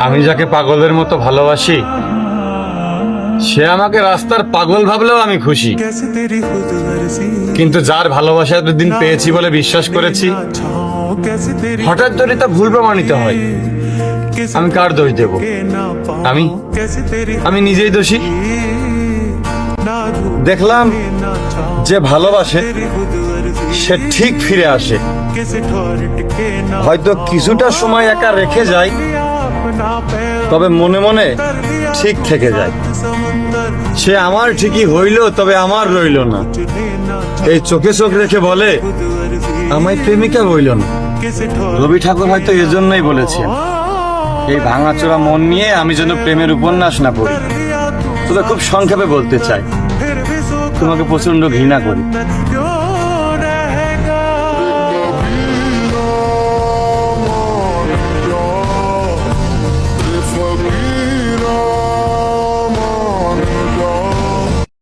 আমি যাকে পাগলের মতো ভালোবাসি সে আমাকে রাস্তার পাগল ভাবলেও আমি খুশি। কিন্তু যার ভালোবাসা এতদিন পেয়েছি বলে বিশ্বাস করেছি, হঠাৎ যদি তা ভুল প্রমাণিত হয়, আমি কার দোষ দেব? আমি আমি নিজেই দোষী। দেখলাম যে ভালোবাসে সে ঠিক ফিরে আসে, হয়তো কিছুটা সময় একা রেখে যায়, তবে মনে মনে ঠিক থেকে যায়। সে আমার ঠিকই হইল, তবে আমার রইল না। এই চোখে চোখ রেখে বলে আমায় প্রেমিকা বইল না। রবি ঠাকুর হয়তো এজন্যই বলেছেন, এই ভাঙাচোরা মন নিয়ে আমি যেন প্রেমের উপন্যাস না পড়ি। তবে খুব সংক্ষেপে বলতে চাই, তোমাকে প্রচন্ড ঘৃণা করি।